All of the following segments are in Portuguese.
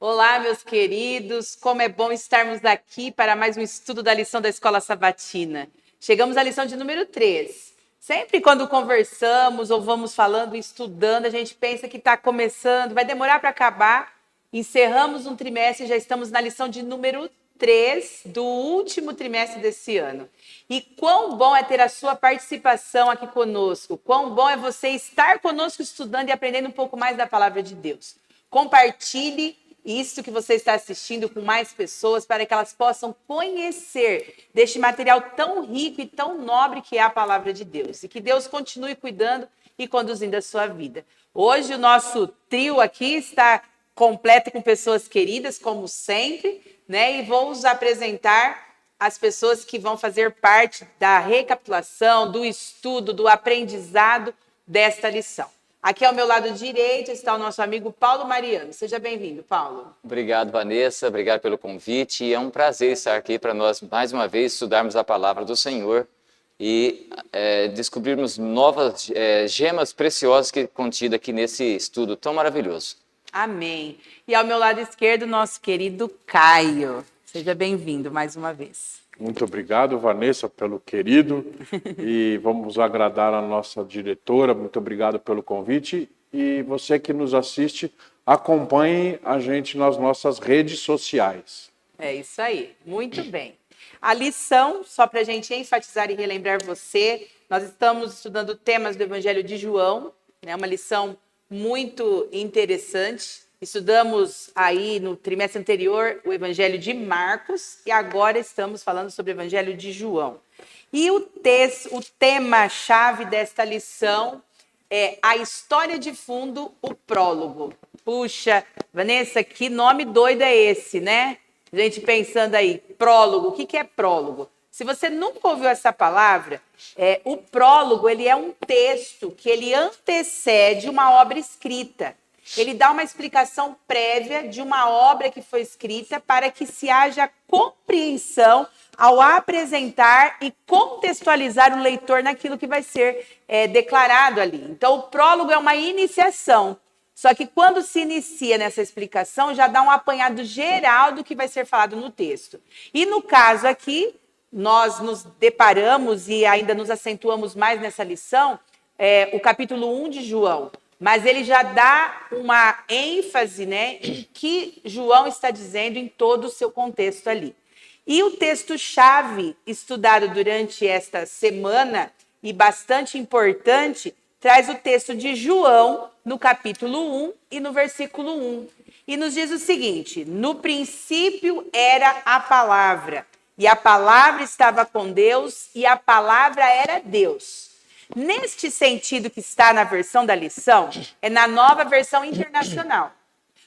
Olá, meus queridos, como é bom estarmos aqui para mais um estudo da lição da Escola Sabatina. Chegamos à lição de número 3. Sempre quando conversamos ou vamos falando e estudando, a gente pensa que está começando, vai demorar para acabar. Encerramos um trimestre e já estamos na lição de número 3 do último trimestre desse ano. E quão bom é ter a sua participação aqui conosco, quão bom é você estar conosco estudando e aprendendo um pouco mais da palavra de Deus. Compartilhe isso que você está assistindo com mais pessoas para que elas possam conhecer deste material tão rico e tão nobre que é a palavra de Deus. E que Deus continue cuidando e conduzindo a sua vida. Hoje o nosso trio aqui está completo com pessoas queridas, como sempre, né? E vou os apresentar as pessoas que vão fazer parte da recapitulação, do estudo, do aprendizado desta lição. Aqui ao meu lado direito está o nosso amigo Paulo Mariano. Seja bem-vindo, Paulo. Obrigado, Vanessa. Obrigado pelo convite. É um prazer estar aqui para nós, mais uma vez, estudarmos a palavra do Senhor e descobrirmos novas gemas preciosas que contidas aqui nesse estudo tão maravilhoso. Amém. E ao meu lado esquerdo, nosso querido Caio. Seja bem-vindo mais uma vez. Muito obrigado, Vanessa, pelo querido. E vamos agradar a nossa diretora. Muito obrigado pelo convite. E você que nos assiste, acompanhe a gente nas nossas redes sociais. É isso aí. Muito bem. A lição, só para a gente enfatizar e relembrar você, nós estamos estudando temas do Evangelho de João, né? Uma lição muito interessante. Estudamos aí no trimestre anterior o Evangelho de Marcos e agora estamos falando sobre o Evangelho de João. E o tema-chave desta lição é a história de fundo, o prólogo. Puxa, Vanessa, que nome doido é esse, né? A gente pensando aí, prólogo, o que é prólogo? Se você nunca ouviu essa palavra, o prólogo ele é um texto que ele antecede uma obra escrita. Ele dá uma explicação prévia de uma obra que foi escrita para que se haja compreensão ao apresentar e contextualizar o leitor naquilo que vai ser declarado ali. Então, o prólogo é uma iniciação. Só que quando se inicia nessa explicação, já dá um apanhado geral do que vai ser falado no texto. E no caso aqui, nós nos deparamos e ainda nos acentuamos mais nessa lição, o capítulo 1 de João. Mas ele já dá uma ênfase, né, em que João está dizendo em todo o seu contexto ali. E o texto-chave estudado durante esta semana, e bastante importante, traz o texto de João, no capítulo 1 e no versículo 1. E nos diz o seguinte: no princípio era a palavra, e a palavra estava com Deus, e a palavra era Deus. Neste sentido que está na versão da lição, é na Nova Versão Internacional.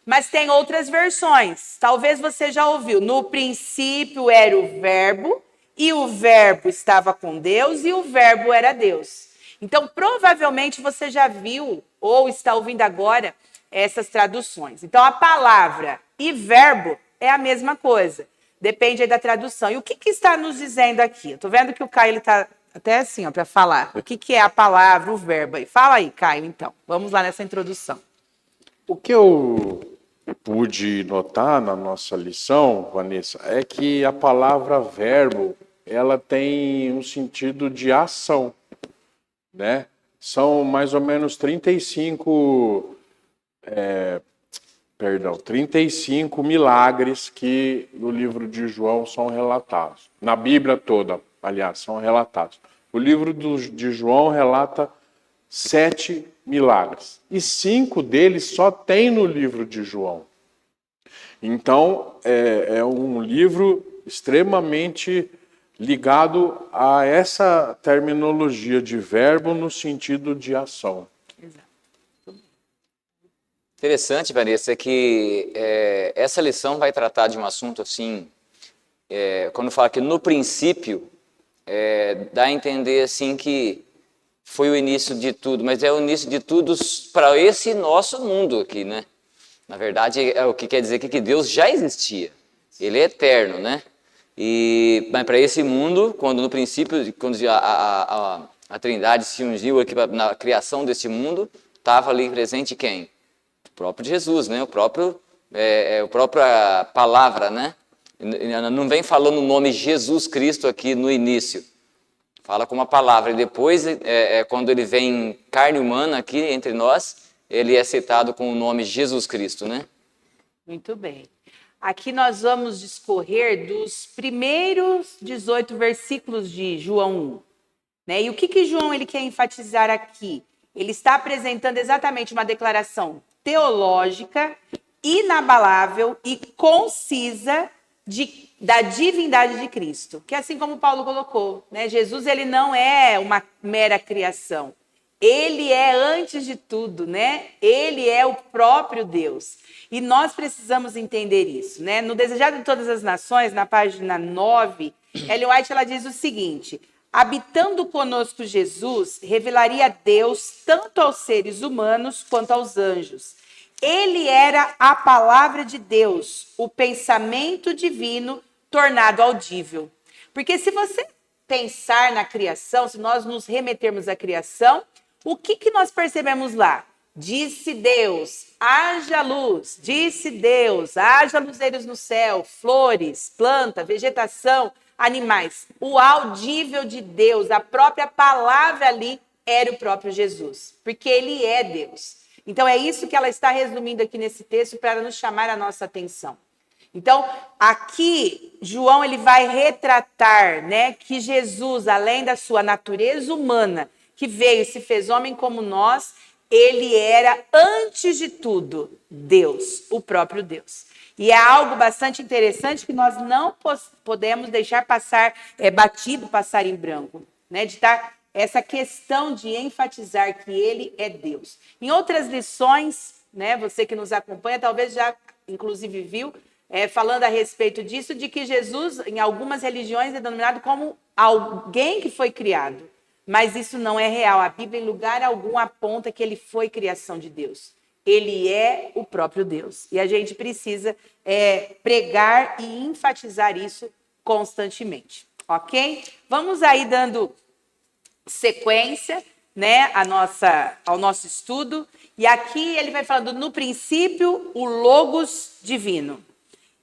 Mas tem outras versões. Talvez você já ouviu. No princípio era o verbo, e o verbo estava com Deus, e o verbo era Deus. Então, provavelmente você já viu ou está ouvindo agora essas traduções. Então, a palavra e verbo é a mesma coisa. Depende aí da tradução. E o que está nos dizendo aqui? Eu estou vendo que o Caio está até assim, para falar. O que é a palavra, o verbo aí? Fala aí, Caio, então. Vamos lá nessa introdução. O que eu pude notar na nossa lição, Vanessa, é que a palavra verbo, ela tem um sentido de ação, né? São mais ou menos 35 milagres que no livro de João são relatados. Na Bíblia toda, aliás, são relatados. O livro de João relata 7 milagres. E 5 deles só tem no livro de João. Então, é um livro extremamente ligado a essa terminologia de verbo no sentido de ação. Interessante, Vanessa, que essa lição vai tratar de um assunto assim, quando fala que no princípio, dá a entender assim que foi o início de tudo, mas é o início de tudo para esse nosso mundo aqui, né? Na verdade, o que quer dizer que Deus já existia, Ele é eterno, né? Mas para esse mundo, quando no princípio, quando a Trindade se uniu aqui na criação desse mundo, estava ali presente quem? O próprio Jesus, né? O próprio a própria palavra, né? Não vem falando o nome Jesus Cristo aqui no início. Fala com uma palavra. E depois, quando ele vem em carne humana aqui entre nós, ele é citado com o nome Jesus Cristo, né? Muito bem. Aqui nós vamos discorrer dos primeiros 18 versículos de João 1. Né? E o que João ele quer enfatizar aqui? Ele está apresentando exatamente uma declaração teológica, inabalável e concisa da divindade de Cristo. Que assim como Paulo colocou, né? Jesus ele não é uma mera criação. Ele é antes de tudo, né? Ele é o próprio Deus. E nós precisamos entender isso, né? No Desejado de Todas as Nações, na página 9, Ellen White ela diz o seguinte: habitando conosco Jesus, revelaria Deus tanto aos seres humanos quanto aos anjos. Ele era a palavra de Deus, o pensamento divino tornado audível. Porque se você pensar na criação, se nós nos remetermos à criação, o que nós percebemos lá? Disse Deus, haja luz. Disse Deus, haja luzeiros no céu, flores, planta, vegetação, animais. O audível de Deus, a própria palavra ali, era o próprio Jesus, porque ele é Deus. Então é isso que ela está resumindo aqui nesse texto para nos chamar a nossa atenção. Então, aqui, João ele vai retratar, né, que Jesus, além da sua natureza humana, que veio e se fez homem como nós, ele era, antes de tudo, Deus, o próprio Deus. E é algo bastante interessante que nós não podemos deixar passar batido, passar em branco, né? De estar essa questão de enfatizar que ele é Deus. Em outras lições, né, você que nos acompanha, talvez já, inclusive, viu, falando a respeito disso, de que Jesus, em algumas religiões, é denominado como alguém que foi criado. Mas isso não é real. A Bíblia, em lugar algum, aponta que ele foi criação de Deus. Ele é o próprio Deus. E a gente precisa pregar e enfatizar isso constantemente. Ok? Vamos aí dando sequência, né, ao nosso estudo. E aqui ele vai falando, no princípio, o Logos divino.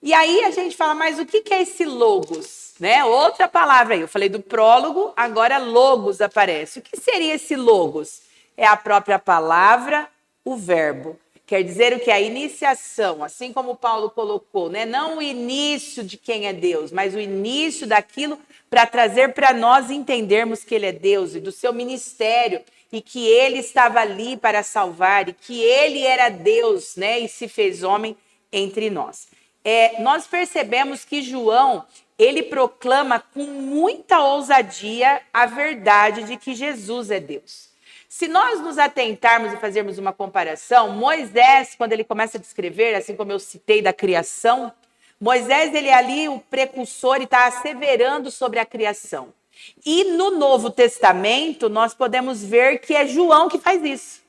E aí a gente fala, mas o que é esse Logos? Né? Outra palavra aí, eu falei do prólogo, agora Logos aparece. O que seria esse Logos? É a própria palavra, o verbo. Quer dizer o que? A iniciação, assim como Paulo colocou, né? Não o início de quem é Deus, mas o início daquilo para trazer para nós entendermos que ele é Deus e do seu ministério e que ele estava ali para salvar e que ele era Deus, né? E se fez homem entre nós. Nós percebemos que João, ele proclama com muita ousadia a verdade de que Jesus é Deus. Se nós nos atentarmos e fazermos uma comparação, Moisés, quando ele começa a descrever, assim como eu citei da criação, Moisés, ele é ali o precursor e está asseverando sobre a criação. E no Novo Testamento, nós podemos ver que é João que faz isso.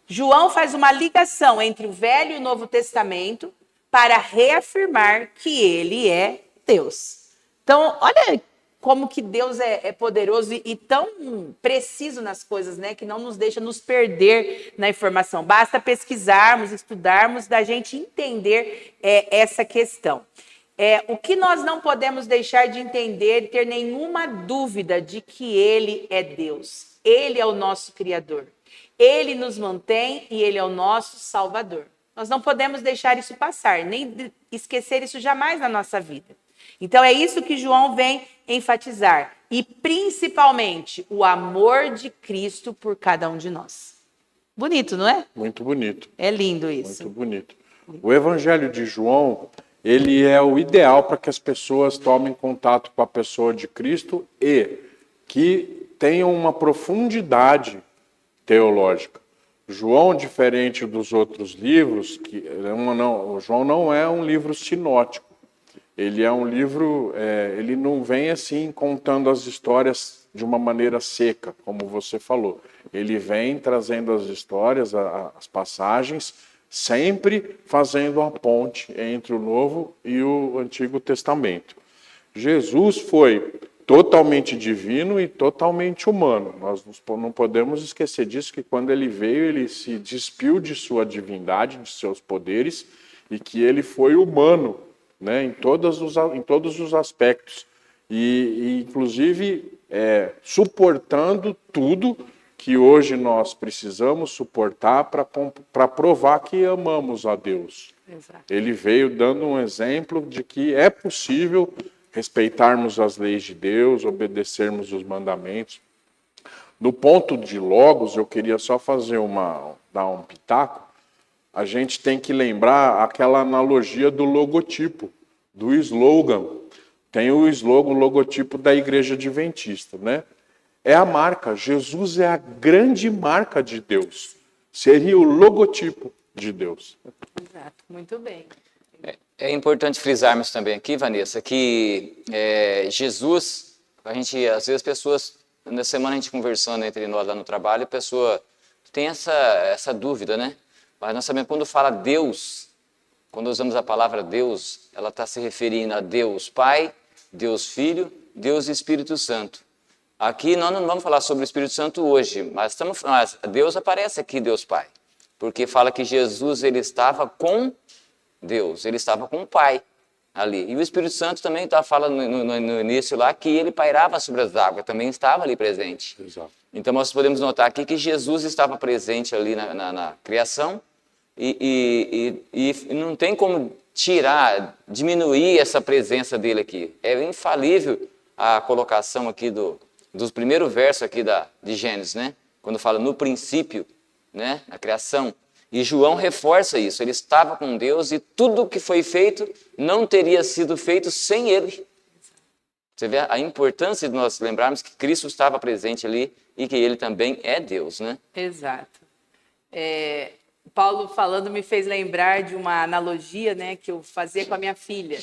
João faz uma ligação entre o Velho e o Novo Testamento para reafirmar que ele é Deus. Então, olha como que Deus é poderoso e tão preciso nas coisas, né? Que não nos deixa nos perder na informação. Basta pesquisarmos, estudarmos, da gente entender essa questão. O que nós não podemos deixar de entender, ter nenhuma dúvida de que ele é Deus. Ele é o nosso Criador. Ele nos mantém e ele é o nosso Salvador. Nós não podemos deixar isso passar, nem esquecer isso jamais na nossa vida. Então é isso que João vem enfatizar. E principalmente o amor de Cristo por cada um de nós. Bonito, não é? Muito bonito. É lindo isso. Muito bonito. O Evangelho de João, ele é o ideal para que as pessoas tomem contato com a pessoa de Cristo e que tenham uma profundidade teológica. João, diferente dos outros livros, o João não é um livro sinótico. Ele é um livro, ele não vem assim contando as histórias de uma maneira seca, como você falou. Ele vem trazendo as histórias, as passagens, sempre fazendo a ponte entre o Novo e o Antigo Testamento. Jesus foi totalmente divino e totalmente humano. Nós não podemos esquecer disso, que quando ele veio, ele se despiu de sua divindade, de seus poderes, e que ele foi humano, né, em todos os aspectos, e inclusive suportando tudo que hoje nós precisamos suportar para provar que amamos a Deus. Exato. Ele veio dando um exemplo de que é possível respeitarmos as leis de Deus, obedecermos os mandamentos. No ponto de Logos, eu queria só dar um pitaco. A gente tem que lembrar aquela analogia do logotipo, do slogan. Tem o logotipo da Igreja Adventista, né? É a marca. Jesus é a grande marca de Deus. Seria o logotipo de Deus. Exato, muito bem. É importante frisarmos também aqui, Vanessa, que Jesus, às vezes as pessoas, na semana a gente conversando entre nós lá no trabalho, a pessoa tem essa dúvida, né? Mas nós sabemos, quando fala Deus, quando usamos a palavra Deus, ela está se referindo a Deus Pai, Deus Filho, Deus Espírito Santo. Aqui nós não vamos falar sobre o Espírito Santo hoje, mas Deus aparece aqui, Deus Pai, porque fala que Jesus ele estava com Deus, ele estava com o Pai ali. E o Espírito Santo também fala no início lá que ele pairava sobre as águas, também estava ali presente. Exato. Então nós podemos notar aqui que Jesus estava presente ali na criação e não tem como diminuir essa presença dele aqui. É infalível a colocação aqui dos primeiros versos aqui de Gênesis, né? Quando fala no princípio, né? Na criação. E João reforça isso, ele estava com Deus e tudo que foi feito não teria sido feito sem ele. Você vê a importância de nós lembrarmos que Cristo estava presente ali e que ele também é Deus, né? Exato. Paulo falando me fez lembrar de uma analogia, né, que eu fazia com a minha filha,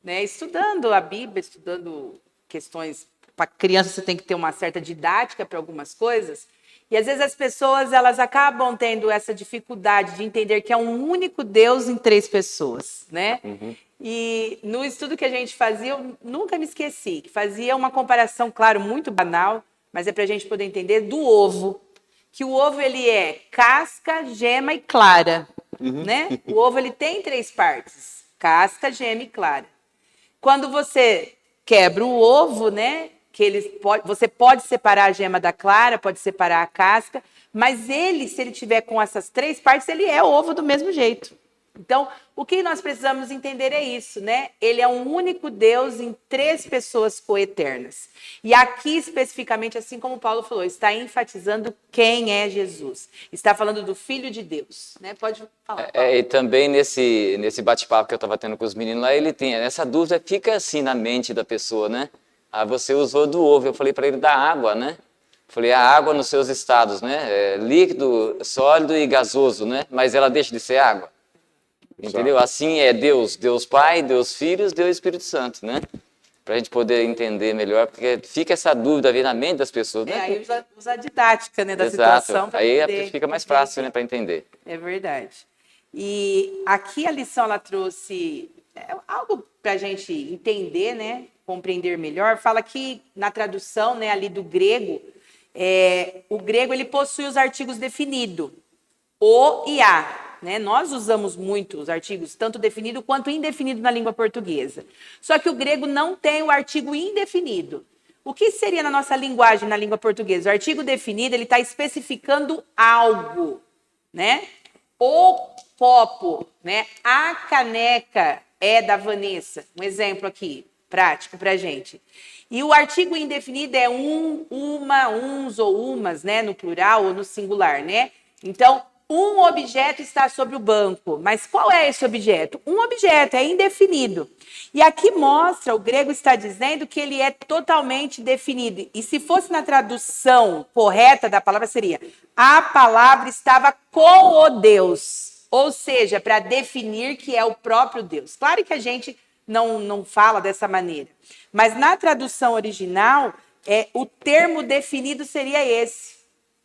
né, estudando a Bíblia, estudando questões. Para criança você tem que ter uma certa didática para algumas coisas. E às vezes as pessoas elas acabam tendo essa dificuldade de entender que é um único Deus em três pessoas, né? Uhum. E no estudo que a gente fazia, eu nunca me esqueci, que fazia uma comparação, claro, muito banal, mas é para a gente poder entender, do ovo. Que o ovo ele é casca, gema e clara, né? O ovo ele tem três partes, casca, gema e clara. Quando você quebra o ovo, né? Você pode separar a gema da clara, pode separar a casca, mas se ele tiver com essas três partes, ele é ovo do mesmo jeito. Então, o que nós precisamos entender é isso, né? Ele é um único Deus em três pessoas coeternas. E aqui, especificamente, assim como Paulo falou, está enfatizando quem é Jesus. Está falando do Filho de Deus, né? Pode falar, Paulo. E também nesse bate-papo que eu estava tendo com os meninos lá, ele tem essa dúvida, fica assim na mente da pessoa, né? Você usou do ovo, eu falei para ele da água, né? Falei, a água nos seus estados, né? Líquido, sólido e gasoso, né? Mas ela deixa de ser água. Entendeu? Assim é Deus, Deus Pai, Deus Filho, Deus Espírito Santo, né? Para a gente poder entender melhor, porque fica essa dúvida na mente das pessoas, né? Aí usa a didática, né, da Exato. situação. Aí fica mais fácil, né, para entender. É verdade. E aqui a lição ela trouxe algo para a gente entender, né? Compreender melhor. Fala que na tradução, né, ali do grego, o grego ele possui os artigos definido, o e a. Né? Nós usamos muito os artigos, tanto definido quanto indefinido na língua portuguesa. Só que o grego não tem o artigo indefinido. O que seria na nossa linguagem, na língua portuguesa? O artigo definido ele está especificando algo, né? O copo, né? A caneca é da Vanessa. Um exemplo aqui, prático para a gente. E o artigo indefinido é uma, uns ou umas, né? No plural ou no singular, né? Então, um objeto está sobre o banco. Mas qual é esse objeto? Um objeto, é indefinido. E aqui mostra, o grego está dizendo que ele é totalmente definido. E se fosse na tradução correta da palavra, seria: a palavra estava com o Deus. Ou seja, para definir que é o próprio Deus. Claro que a gente não fala dessa maneira. Mas na tradução original, o termo definido seria esse.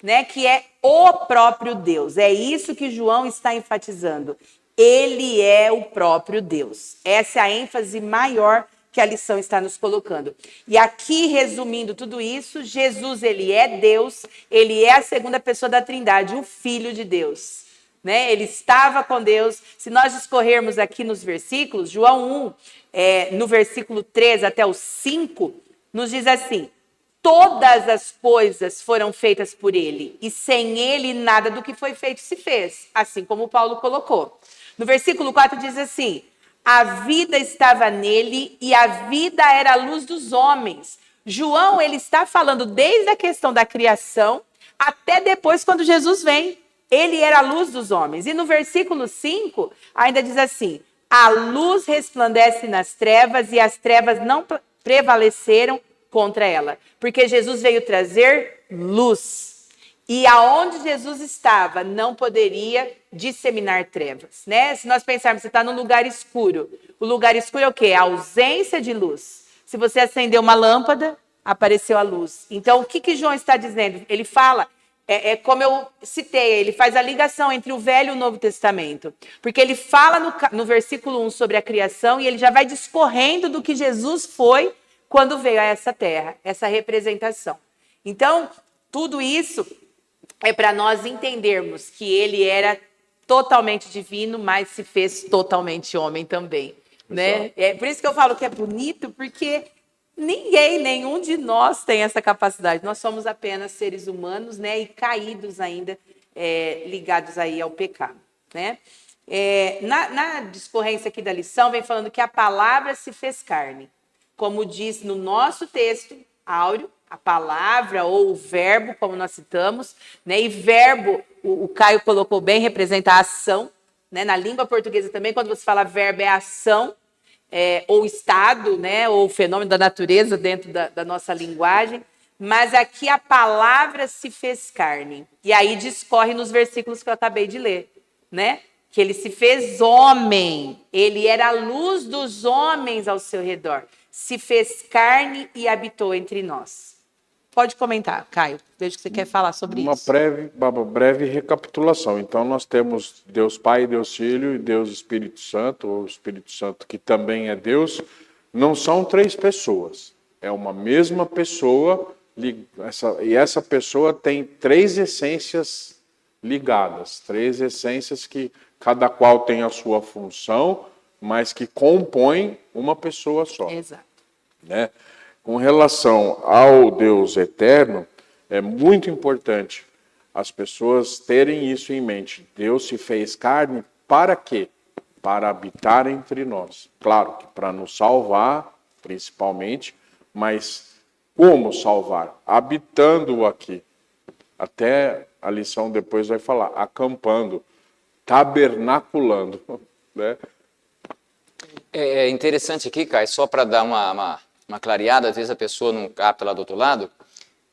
Né, que é o próprio Deus. É isso que João está enfatizando. Ele é o próprio Deus. Essa é a ênfase maior que a lição está nos colocando. E aqui, resumindo tudo isso, Jesus, ele é Deus, ele é a segunda pessoa da Trindade, o Filho de Deus. né? Ele estava com Deus. Se nós discorrermos aqui nos versículos, João 1, no versículo 3 até o 5, nos diz assim: todas as coisas foram feitas por ele, e sem ele nada do que foi feito se fez, assim como Paulo colocou. No versículo 4 diz assim: a vida estava nele e a vida era a luz dos homens. João, ele está falando desde a questão da criação até depois quando Jesus vem. Ele era a luz dos homens. E no versículo 5 ainda diz assim: a luz resplandece nas trevas e as trevas não prevaleceram contra ela, porque Jesus veio trazer luz. E aonde Jesus estava, não poderia disseminar trevas, né? Se nós pensarmos, você está num lugar escuro. O lugar escuro é o quê? A ausência de luz. Se você acender uma lâmpada, apareceu a luz. Então, o que João está dizendo? Ele fala, como eu citei, ele faz a ligação entre o Velho e o Novo Testamento. Porque ele fala no versículo 1 sobre a criação e ele já vai discorrendo do que Jesus foi quando veio a essa terra, essa representação. Então, tudo isso é para nós entendermos que ele era totalmente divino, mas se fez totalmente homem também, né? É por isso que eu falo que é bonito, porque nenhum de nós tem essa capacidade. Nós somos apenas seres humanos, né? E caídos ainda, ligados aí ao pecado, né? Na discorrência aqui da lição, vem falando que a palavra se fez carne. Como diz no nosso texto áureo, a palavra ou o verbo, como nós citamos, né? E verbo, o Caio colocou bem, representa a ação, né? Na língua portuguesa também, quando você fala verbo, é ação, ou estado, né? Ou fenômeno da natureza dentro da nossa linguagem. Mas aqui a palavra se fez carne. E aí discorre nos versículos que eu acabei de ler, né? Que ele se fez homem, ele era a luz dos homens ao seu redor. Se fez carne e habitou entre nós. Pode comentar, Caio. Vejo que você quer falar sobre isso. Uma breve recapitulação. Então, nós temos Deus Pai, Deus Filho e Deus Espírito Santo, ou Espírito Santo que também é Deus. Não são três pessoas. É uma mesma pessoa, e essa pessoa tem três essências ligadas. Três essências que cada qual tem a sua função, mas que compõem uma pessoa só. Exato. Né? Com relação ao Deus eterno, é muito importante as pessoas terem isso em mente. Deus se fez carne para quê? Para habitar entre nós. Claro que para nos salvar, principalmente, mas como salvar? Habitando aqui. Até a lição depois vai falar, acampando, tabernaculando, né? É interessante aqui, Caio, só para dar uma clareada, às vezes a pessoa não capta lá do outro lado,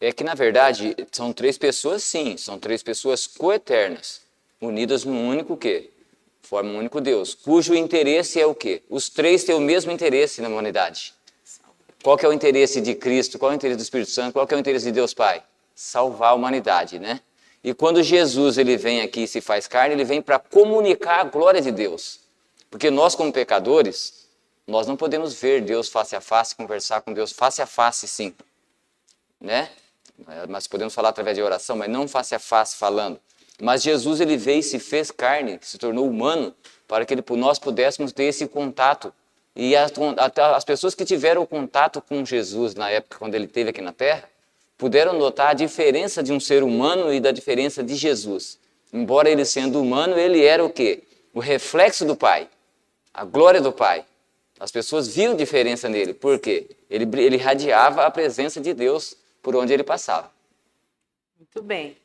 é que, na verdade, são três pessoas, sim, são três pessoas coeternas, unidas num único quê? Forma um único Deus, cujo interesse é o quê? Os três têm o mesmo interesse na humanidade. Qual que é o interesse de Cristo? Qual é o interesse do Espírito Santo? Qual que é o interesse de Deus Pai? Salvar a humanidade, né? E quando Jesus ele vem aqui e se faz carne, ele vem para comunicar a glória de Deus. Porque nós, como pecadores, nós não podemos ver Deus face a face, conversar com Deus face a face, sim. Né? Mas podemos falar através de oração, mas não face a face falando. Mas Jesus ele veio e se fez carne, se tornou humano, para que nós pudéssemos ter esse contato. E as pessoas que tiveram contato com Jesus na época, quando ele esteve aqui na Terra, puderam notar a diferença de um ser humano e da diferença de Jesus. Embora ele sendo humano, ele era o quê? O reflexo do Pai, a glória do Pai. As pessoas viam diferença nele. Por quê? Ele irradiava a presença de Deus por onde ele passava. Muito bem.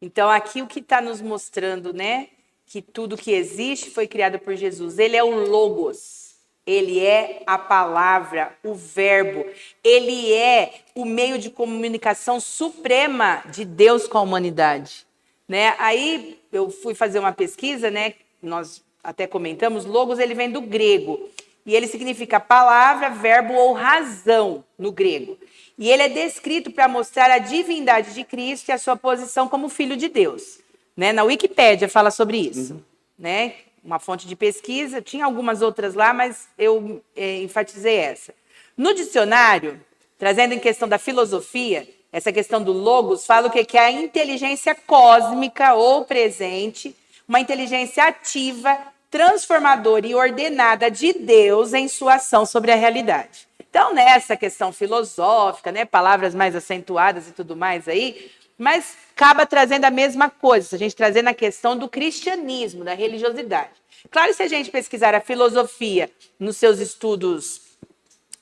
Então, aqui o que está nos mostrando, né? Que tudo que existe foi criado por Jesus. Ele é o Logos. Ele é a palavra, o verbo. Ele é o meio de comunicação suprema de Deus com a humanidade. Né? Aí, eu fui fazer uma pesquisa, né? Nós até comentamos, Logos ele vem do grego. E ele significa palavra, verbo ou razão no grego. E ele é descrito para mostrar a divindade de Cristo e a sua posição como Filho de Deus. Né? Na Wikipédia fala sobre isso. Né? Uma fonte de pesquisa, tinha algumas outras lá, mas eu enfatizei essa. No dicionário, trazendo em questão da filosofia, essa questão do logos, fala o que é a inteligência cósmica ou presente, uma inteligência ativa, transformadora e ordenada de Deus em sua ação sobre a realidade. Então, nessa questão filosófica, né, palavras mais acentuadas e tudo mais aí, mas acaba trazendo a mesma coisa, se a gente trazer na questão do cristianismo, da religiosidade. Claro, se a gente pesquisar a filosofia nos seus estudos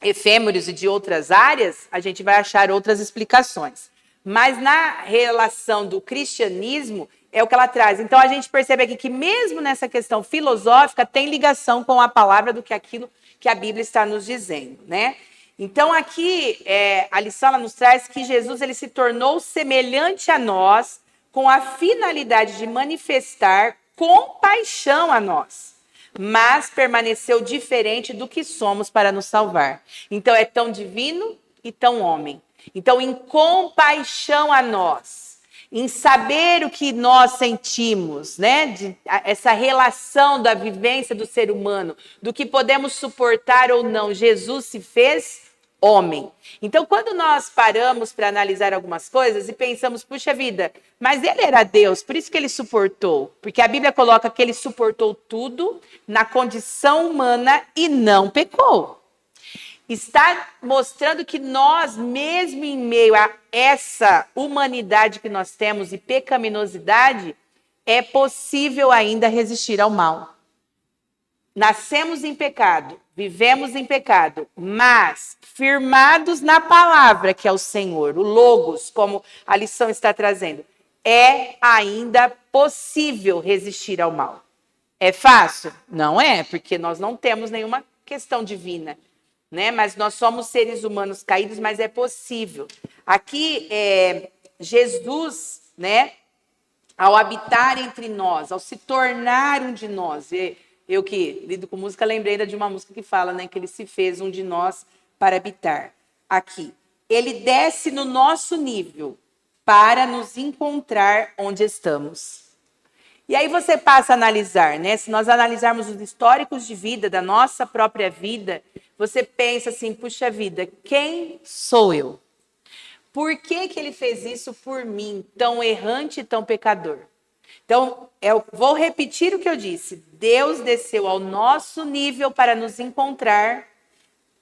efêmeros e de outras áreas, a gente vai achar outras explicações. Mas na relação do cristianismo, é o que ela traz. Então, a gente percebe aqui que mesmo nessa questão filosófica, tem ligação com a palavra do que aquilo que a Bíblia está nos dizendo, né? Então, aqui, a lição ela nos traz que Jesus ele se tornou semelhante a nós com a finalidade de manifestar compaixão a nós, mas permaneceu diferente do que somos para nos salvar. Então, é tão divino e tão homem. Então, em compaixão a nós, em saber o que nós sentimos, né? Essa relação da vivência do ser humano, do que podemos suportar ou não, Jesus se fez homem. Então, quando nós paramos para analisar algumas coisas e pensamos, puxa vida, mas ele era Deus, por isso que ele suportou. Porque a Bíblia coloca que ele suportou tudo na condição humana e não pecou. Está mostrando que nós, mesmo em meio a essa humanidade que nós temos e pecaminosidade, é possível ainda resistir ao mal. Nascemos em pecado, vivemos em pecado, mas firmados na palavra que é o Senhor, o Logos, como a lição está trazendo, é ainda possível resistir ao mal. É fácil? Não é, porque nós não temos nenhuma questão divina, né? Mas nós somos seres humanos caídos, mas é possível. Aqui, Jesus, né, ao habitar entre nós, ao se tornar um de nós, eu que lido com música, lembrei de uma música que fala, né, que ele se fez um de nós para habitar aqui. Ele desce no nosso nível para nos encontrar onde estamos. E aí você passa a analisar, né? Se nós analisarmos os históricos de vida, da nossa própria vida, você pensa assim, puxa vida, quem sou eu? Por que que ele fez isso por mim, tão errante e tão pecador? Então, eu vou repetir o que eu disse. Deus desceu ao nosso nível para nos encontrar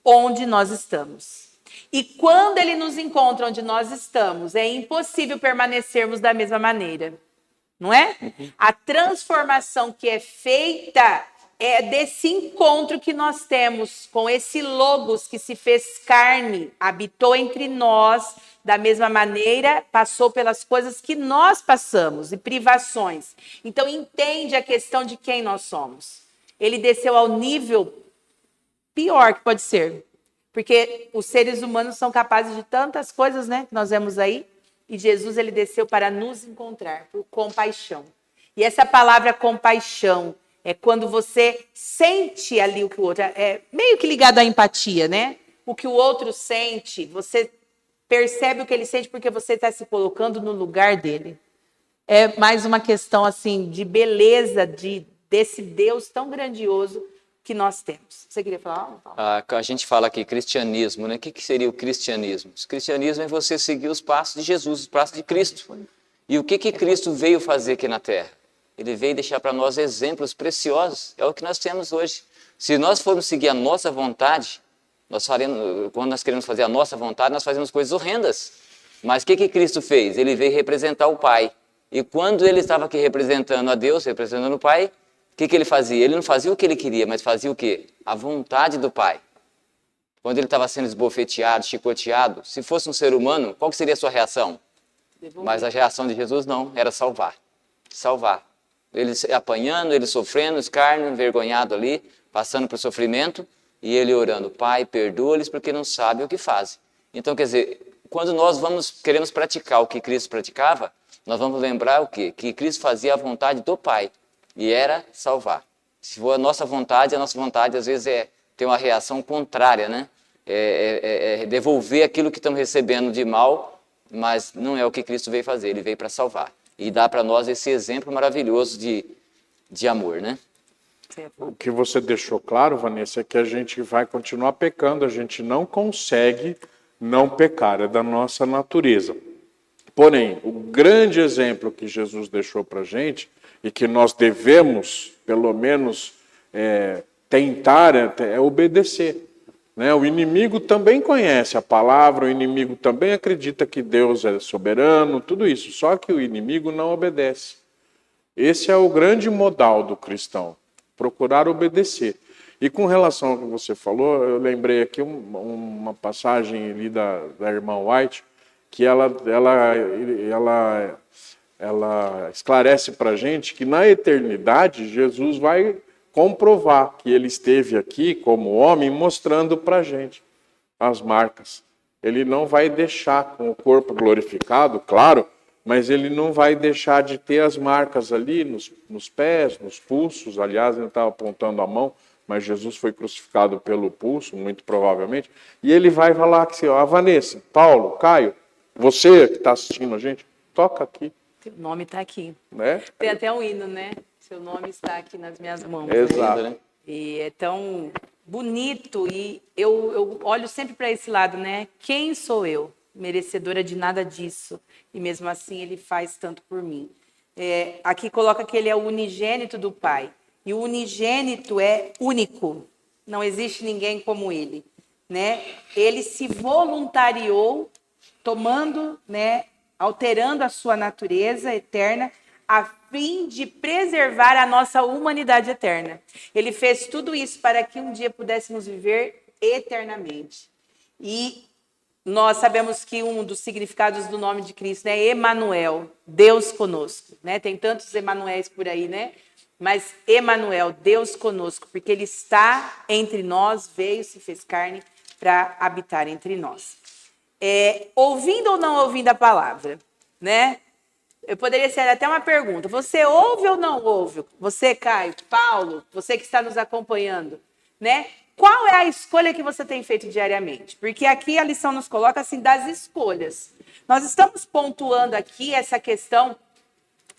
onde nós estamos. E quando ele nos encontra onde nós estamos, é impossível permanecermos da mesma maneira. Não é? A transformação que é feita é desse encontro que nós temos com esse Logos que se fez carne, habitou entre nós, da mesma maneira, passou pelas coisas que nós passamos e privações. Então, entende a questão de quem nós somos. Ele desceu ao nível pior que pode ser, porque os seres humanos são capazes de tantas coisas, né, que nós vemos aí. E Jesus, ele desceu para nos encontrar, por compaixão. E essa palavra compaixão é quando você sente ali o que o outro... É meio que ligado à empatia, né? O que o outro sente, você percebe o que ele sente porque você está se colocando no lugar dele. É mais uma questão, assim, de beleza desse Deus tão grandioso que nós temos. Você queria falar? A gente fala aqui cristianismo, né? O que seria o cristianismo? O cristianismo é você seguir os passos de Jesus, os passos de Cristo. E o que Cristo veio fazer aqui na Terra? Ele veio deixar para nós exemplos preciosos. É o que nós temos hoje. Se nós formos seguir a nossa vontade, quando nós queremos fazer a nossa vontade, nós fazemos coisas horrendas. Mas o que Cristo fez? Ele veio representar o Pai. E quando ele estava aqui representando a Deus, representando o Pai, o que ele fazia? Ele não fazia o que ele queria, mas fazia o quê? A vontade do Pai. Quando ele estava sendo esbofeteado, chicoteado, se fosse um ser humano, qual seria a sua reação? Mas a reação de Jesus não, era salvar. Salvar. Ele apanhando, ele sofrendo, escárnio, envergonhado ali, passando por sofrimento, e ele orando, Pai, perdoa-lhes porque não sabem o que fazem. Então, quer dizer, quando nós queremos praticar o que Cristo praticava, nós vamos lembrar o quê? Que Cristo fazia a vontade do Pai. E era salvar. Se for a nossa vontade às vezes é ter uma reação contrária, né? É devolver aquilo que estamos recebendo de mal, mas não é o que Cristo veio fazer, ele veio para salvar. E dá para nós esse exemplo maravilhoso de amor, né? O que você deixou claro, Vanessa, é que a gente vai continuar pecando, a gente não consegue não pecar, é da nossa natureza. Porém, o grande exemplo que Jesus deixou para a gente e que nós devemos, pelo menos, tentar é obedecer. Né? O inimigo também conhece a palavra, o inimigo também acredita que Deus é soberano, tudo isso, só que o inimigo não obedece. Esse é o grande modal do cristão, procurar obedecer. E com relação ao que você falou, eu lembrei aqui uma passagem ali da irmã White, que ela esclarece para a gente que na eternidade Jesus vai comprovar que ele esteve aqui como homem, mostrando para a gente as marcas. Ele não vai deixar com o corpo glorificado, claro, mas ele não vai deixar de ter as marcas ali nos pés, nos pulsos. Aliás, ele estava apontando a mão, mas Jesus foi crucificado pelo pulso, muito provavelmente. E ele vai falar assim, ó, Vanessa, Paulo, Caio, você que está assistindo a gente, toca aqui. Seu nome está aqui. Né? Tem até um hino, né? Seu nome está aqui nas minhas mãos. Exato. Né? E é tão bonito, e eu olho sempre para esse lado, né? Quem sou eu? Merecedora de nada disso. E mesmo assim ele faz tanto por mim. Aqui coloca que ele é o unigênito do Pai. E o unigênito é único. Não existe ninguém como ele. Né? Ele se voluntariou, tomando, né, alterando a sua natureza eterna, a fim de preservar a nossa humanidade eterna. Ele fez tudo isso para que um dia pudéssemos viver eternamente. E nós sabemos que um dos significados do nome de Cristo é Emanuel, Deus conosco. Né? Tem tantos Emanuéis por aí, né? Mas Emanuel, Deus conosco, porque ele está entre nós, veio, se fez carne para habitar entre nós. Ouvindo ou não ouvindo a palavra, né? Eu poderia ser até uma pergunta. Você ouve ou não ouve? Você, Caio, Paulo, você que está nos acompanhando, né? Qual é a escolha que você tem feito diariamente? Porque aqui a lição nos coloca assim das escolhas. Nós estamos pontuando aqui essa questão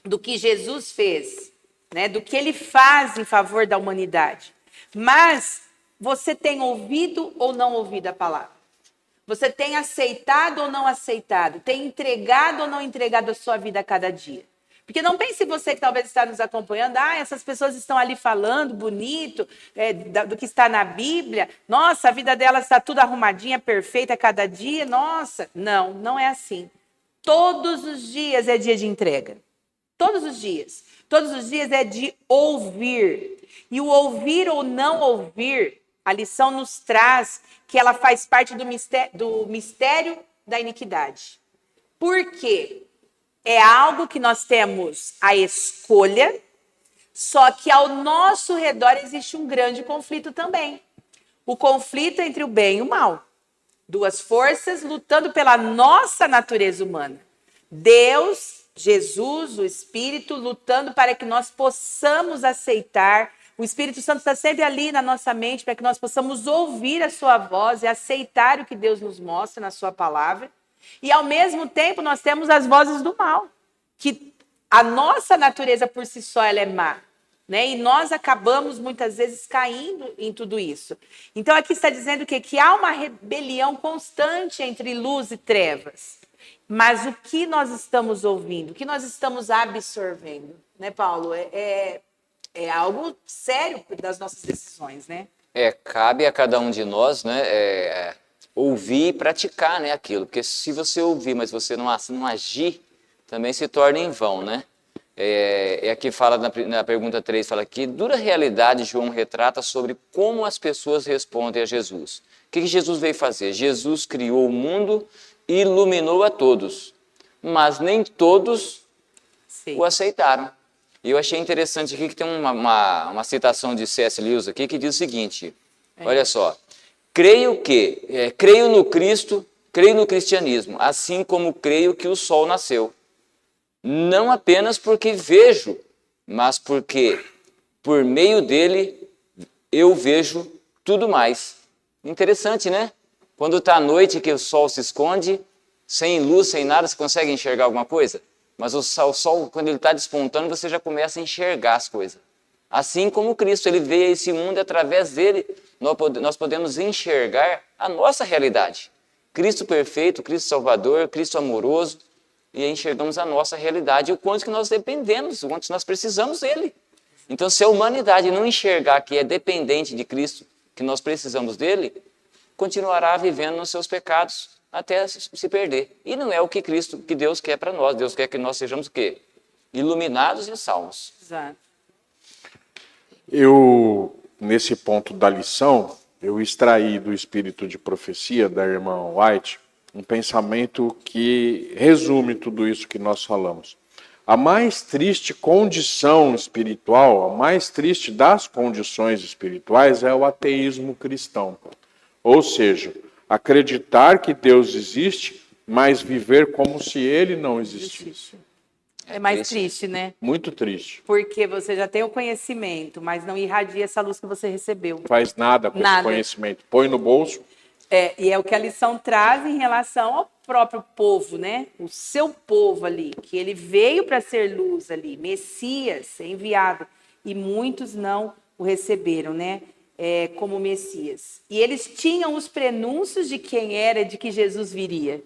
do que Jesus fez, né? Do que ele faz em favor da humanidade. Mas você tem ouvido ou não ouvido a palavra? Você tem aceitado ou não aceitado? Tem entregado ou não entregado a sua vida a cada dia? Porque não pense você que talvez está nos acompanhando, essas pessoas estão ali falando bonito, do que está na Bíblia, nossa, a vida delas está tudo arrumadinha, perfeita a cada dia, nossa. Não, não é assim. Todos os dias é dia de entrega. Todos os dias. Todos os dias é de ouvir. E o ouvir ou não ouvir, a lição nos traz que ela faz parte do mistério da iniquidade. Por quê? É algo que nós temos a escolha, só que ao nosso redor existe um grande conflito também. O conflito entre o bem e o mal. Duas forças lutando pela nossa natureza humana. Deus, Jesus, o Espírito, lutando para que nós possamos aceitar. O Espírito Santo está sempre ali na nossa mente para que nós possamos ouvir a sua voz e aceitar o que Deus nos mostra na sua palavra. E, ao mesmo tempo, nós temos as vozes do mal, que a nossa natureza por si só ela é má. Né? E nós acabamos, muitas vezes, caindo em tudo isso. Então, aqui está dizendo que há uma rebelião constante entre luz e trevas. Mas o que nós estamos ouvindo, o que nós estamos absorvendo, né, Paulo? É algo sério das nossas decisões, né? Cabe a cada um de nós, né, ouvir e praticar, né, aquilo. Porque se você ouvir, mas você não agir, também se torna em vão, né? Aqui fala, na pergunta 3, fala que dura realidade João retrata sobre como as pessoas respondem a Jesus. O que Jesus veio fazer? Jesus criou o mundo e iluminou a todos, mas nem todos o aceitaram. E eu achei interessante aqui que tem uma citação de C.S. Lewis aqui que diz o seguinte, olha só, creio no Cristo, creio no cristianismo, assim como creio que o sol nasceu. Não apenas porque vejo, mas porque por meio dele eu vejo tudo mais. Interessante, né? Quando está à noite que o sol se esconde, sem luz, sem nada, você consegue enxergar alguma coisa? Mas o sol, quando ele está despontando, você já começa a enxergar as coisas. Assim como Cristo, ele veio a esse mundo e através dele nós podemos enxergar a nossa realidade. Cristo perfeito, Cristo salvador, Cristo amoroso, e aí enxergamos a nossa realidade e o quanto que nós dependemos, o quanto nós precisamos dele. Então, se a humanidade não enxergar que é dependente de Cristo, que nós precisamos dele, continuará vivendo nos seus pecados até se perder. E não é o que que Deus quer para nós. Deus quer que nós sejamos o quê? Iluminados e salvos. Exato. Eu, nesse ponto da lição, eu extraí do espírito de profecia da irmã White um pensamento que resume tudo isso que nós falamos. A mais triste condição espiritual, a mais triste das condições espirituais é o ateísmo cristão. Ou seja, acreditar que Deus existe, mas viver como se ele não existisse. É mais triste, né? Muito triste. Porque você já tem o conhecimento, mas não irradia essa luz que você recebeu. Não faz nada com esse conhecimento. Põe no bolso. E é o que a lição traz em relação ao próprio povo, né? O seu povo ali, que ele veio para ser luz ali, Messias, enviado, e muitos não o receberam, né? Como Messias. E eles tinham os prenúncios de quem era, de que Jesus viria.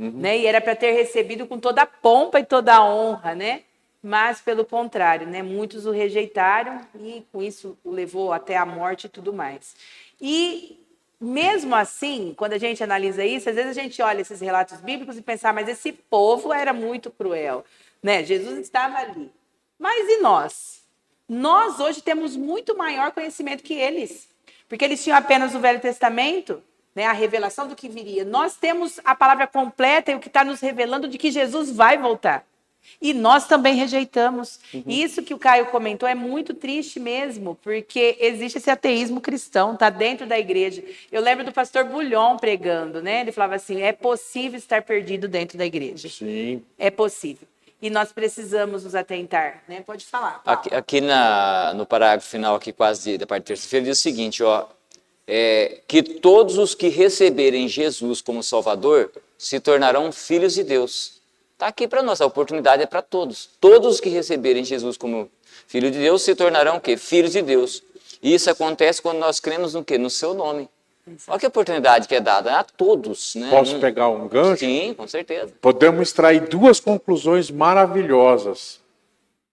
Né? E era para ter recebido com toda a pompa e toda a honra, né? Mas, pelo contrário, né? Muitos o rejeitaram e, com isso, o levou até a morte e tudo mais. E, mesmo assim, quando a gente analisa isso, às vezes a gente olha esses relatos bíblicos e pensa, mas esse povo era muito cruel, né? Jesus estava ali. Mas e nós? Nós, hoje, temos muito maior conhecimento que eles, porque eles tinham apenas o Velho Testamento, né, a revelação do que viria. Nós temos a palavra completa e o que está nos revelando de que Jesus vai voltar. E nós também rejeitamos. Isso que o Caio comentou é muito triste mesmo, porque existe esse ateísmo cristão, está dentro da igreja. Eu lembro do pastor Bulhon pregando, né? Ele falava assim, é possível estar perdido dentro da igreja. Sim. É possível. E nós precisamos nos atentar, né? Pode falar, Paulo. Aqui no parágrafo final, aqui quase da parte de terça-feira, diz o seguinte, ó, que todos os que receberem Jesus como Salvador se tornarão filhos de Deus. Está aqui para nós, a oportunidade é para todos. Todos os que receberem Jesus como filho de Deus se tornarão o quê? Filhos de Deus. E isso acontece quando nós cremos no quê? No seu nome. Olha que oportunidade que é dada a todos. Né? Posso pegar um gancho? Sim, com certeza. Podemos extrair duas conclusões maravilhosas.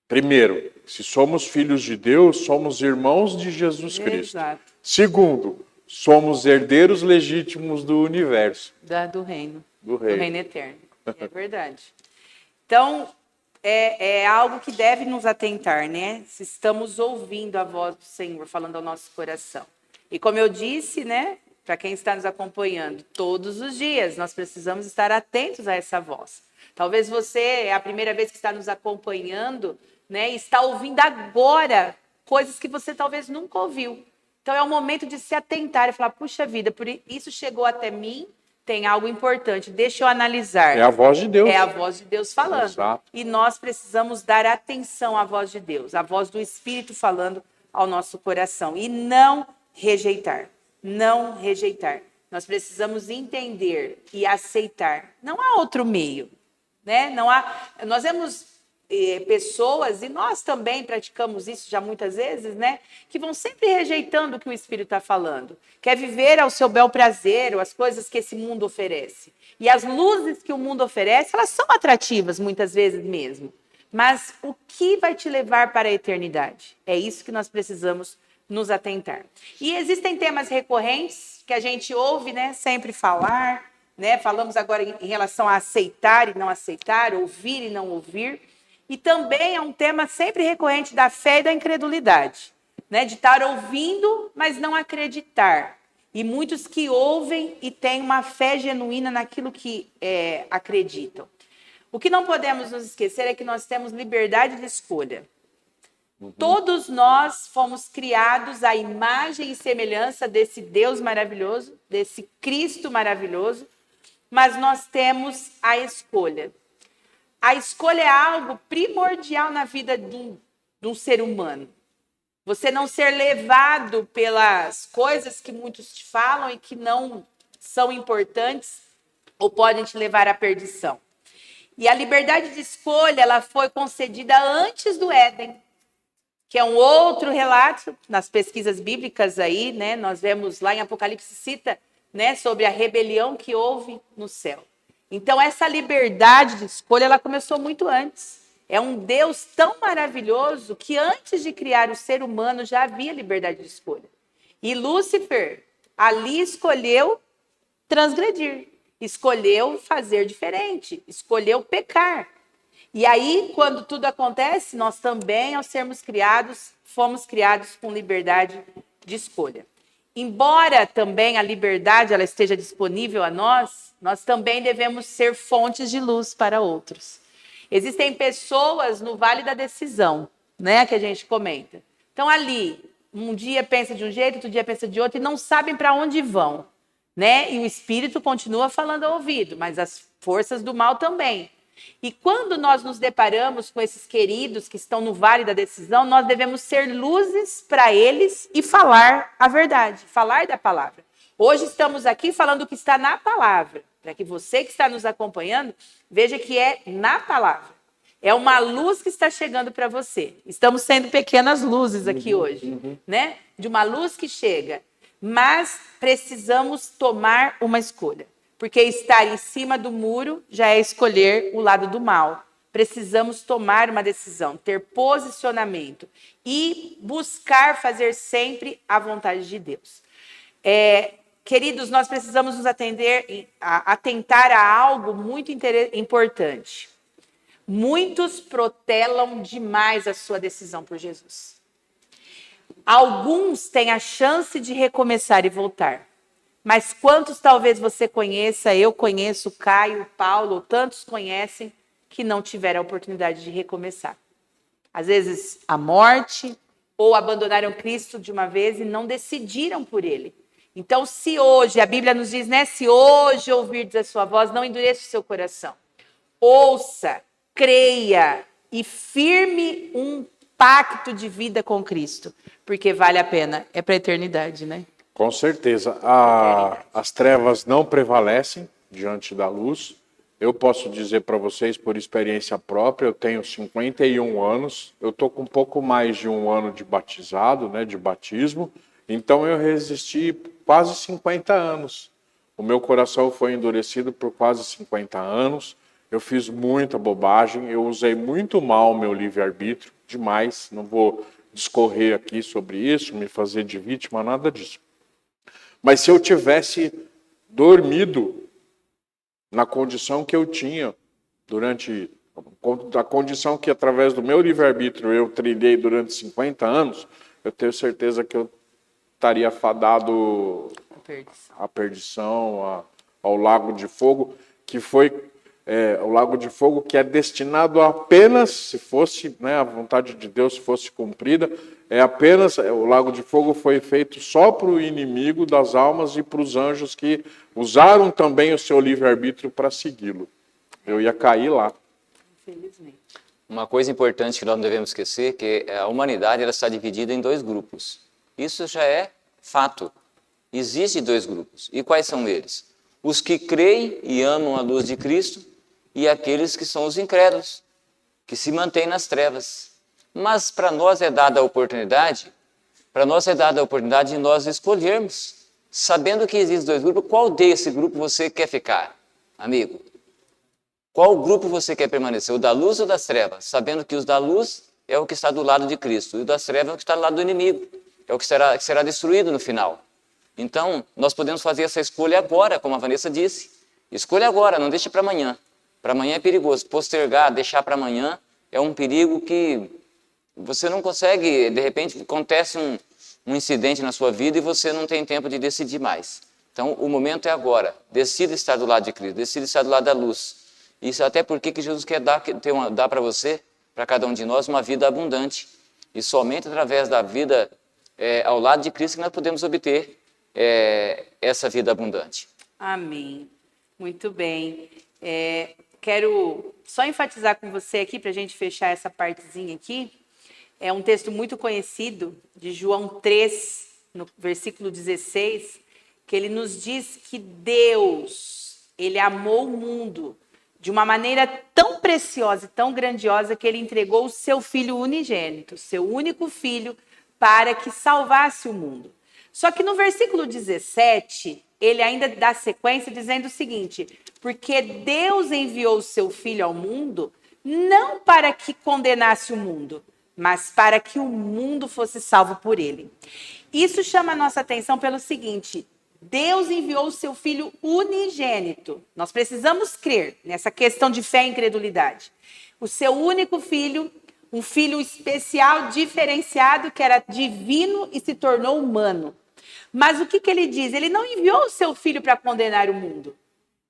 Primeiro, se somos filhos de Deus, somos irmãos de Jesus Cristo. Exato. Segundo, somos herdeiros legítimos do universo. Do reino. Do Do reino reino. eterno. É verdade. Então, é algo que deve nos atentar, né? Se estamos ouvindo a voz do Senhor falando ao nosso coração. E como eu disse, né? Para quem está nos acompanhando, todos os dias nós precisamos estar atentos a essa voz. Talvez você é a primeira vez que está nos acompanhando, né? E está ouvindo agora coisas que você talvez nunca ouviu. Então é o momento de se atentar e falar, puxa vida, por isso chegou até mim, tem algo importante, deixa eu analisar. É a voz de Deus. É a voz de Deus falando. Exato. E nós precisamos dar atenção à voz de Deus, à voz do Espírito falando ao nosso coração. E não rejeitar. Não rejeitar. Nós precisamos entender e aceitar. Não há outro meio. Né? Não há. Nós vemos pessoas, e nós também praticamos isso já muitas vezes, né? Que vão sempre rejeitando o que o Espírito está falando. Quer viver ao seu bel prazer, ou as coisas que esse mundo oferece. E as luzes que o mundo oferece, elas são atrativas muitas vezes mesmo. Mas o que vai te levar para a eternidade? É isso que nós precisamos nos atentar. E existem temas recorrentes que a gente ouve, né, sempre falar, né? Falamos agora em relação a aceitar e não aceitar, ouvir e não ouvir. E também é um tema sempre recorrente da fé e da incredulidade, né? De estar ouvindo, mas não acreditar. E muitos que ouvem e têm uma fé genuína naquilo que acreditam. O que não podemos nos esquecer é que nós temos liberdade de escolha. Todos nós fomos criados à imagem e semelhança desse Deus maravilhoso, desse Cristo maravilhoso, mas nós temos a escolha. A escolha é algo primordial na vida de um ser humano. Você não ser levado pelas coisas que muitos te falam e que não são importantes ou podem te levar à perdição. E a liberdade de escolha, ela foi concedida antes do Éden, que é um outro relato nas pesquisas bíblicas aí, né? Nós vemos lá em Apocalipse cita, né, sobre a rebelião que houve no céu. Então, essa liberdade de escolha, ela começou muito antes. É um Deus tão maravilhoso que antes de criar o ser humano já havia liberdade de escolha. E Lúcifer ali escolheu transgredir, escolheu fazer diferente, escolheu pecar. E aí, quando tudo acontece, nós também, ao sermos criados, fomos criados com liberdade de escolha. Embora também a liberdade ela esteja disponível a nós, nós também devemos ser fontes de luz para outros. Existem pessoas no Vale da Decisão, né, que a gente comenta. Então, ali, um dia pensa de um jeito, outro dia pensa de outro, e não sabem para onde vão, né? E o espírito continua falando ao ouvido, mas as forças do mal também. E quando nós nos deparamos com esses queridos que estão no Vale da Decisão, nós devemos ser luzes para eles e falar a verdade, falar da palavra. Hoje estamos aqui falando o que está na palavra, para que você que está nos acompanhando veja que é na palavra. É uma luz que está chegando para você. Estamos sendo pequenas luzes aqui hoje, né? De uma luz que chega. Mas precisamos tomar uma escolha. Porque estar em cima do muro já é escolher o lado do mal. Precisamos tomar uma decisão, ter posicionamento e buscar fazer sempre a vontade de Deus. Queridos, nós precisamos nos atentar a algo muito importante. Muitos protelam demais a sua decisão por Jesus. Alguns têm a chance de recomeçar e voltar. Mas quantos talvez você conheça, eu conheço, Caio, Paulo, tantos conhecem, que não tiveram a oportunidade de recomeçar. Às vezes a morte, ou abandonaram Cristo de uma vez e não decidiram por ele. Então, se hoje, a Bíblia nos diz, né? Se hoje ouvirdes a sua voz, não endureça o seu coração. Ouça, creia e firme um pacto de vida com Cristo, porque vale a pena, é para a eternidade, né? Com certeza. As trevas não prevalecem diante da luz. Eu posso dizer para vocês, por experiência própria, eu tenho 51 anos, eu estou com um pouco mais de um ano de batizado, né, de batismo, então eu resisti quase 50 anos. O meu coração foi endurecido por quase 50 anos, eu fiz muita bobagem, eu usei muito mal o meu livre-arbítrio, demais, não vou discorrer aqui sobre isso, me fazer de vítima, nada disso. Mas se eu tivesse dormido na condição que eu tinha durante a condição que através do meu livre-arbítrio eu trilhei durante 50 anos, eu tenho certeza que eu estaria fadado à perdição, ao lago de fogo, que foi o lago de fogo que é destinado apenas, se fosse, né, a vontade de Deus fosse cumprida, o lago de fogo foi feito só para o inimigo das almas e para os anjos que usaram também o seu livre-arbítrio para segui-lo. Eu ia cair lá. Infelizmente. Uma coisa importante que nós não devemos esquecer é que a humanidade ela está dividida em dois grupos. Isso já é fato. Existem dois grupos. E quais são eles? Os que creem e amam a luz de Cristo e aqueles que são os incrédulos, que se mantêm nas trevas. Mas para nós é dada a oportunidade, de nós escolhermos, sabendo que existem dois grupos, qual desse grupo você quer ficar, amigo? Qual grupo você quer permanecer, o da luz ou das trevas? Sabendo que os da luz é o que está do lado de Cristo, e o das trevas é o que está do lado do inimigo, é o que será destruído no final. Então, nós podemos fazer essa escolha agora, como a Vanessa disse. Escolha agora, não deixe para amanhã. Para amanhã é perigoso. Postergar, deixar para amanhã é um perigo que você não consegue, de repente acontece um incidente na sua vida e você não tem tempo de decidir mais. Então, o momento é agora. Decida estar do lado de Cristo, decida estar do lado da luz. Isso até porque que Jesus quer dar para você, para cada um de nós, uma vida abundante. E somente através da vida ao lado de Cristo que nós podemos obter essa vida abundante. Amém. Muito bem. Quero só enfatizar com você aqui, para a gente fechar essa partezinha aqui. É um texto muito conhecido, de João 3, no versículo 16, que ele nos diz que Deus, ele amou o mundo de uma maneira tão preciosa e tão grandiosa que ele entregou o seu Filho unigênito, seu único Filho, para que salvasse o mundo. Só que no versículo 17, ele ainda dá sequência dizendo o seguinte: porque Deus enviou o seu Filho ao mundo não para que condenasse o mundo, mas para que o mundo fosse salvo por ele. Isso chama a nossa atenção pelo seguinte: Deus enviou o seu Filho unigênito. Nós precisamos crer nessa questão de fé e incredulidade. O seu único filho, um filho especial, diferenciado, que era divino e se tornou humano. Mas o que ele diz? Ele não enviou o seu filho para condenar o mundo,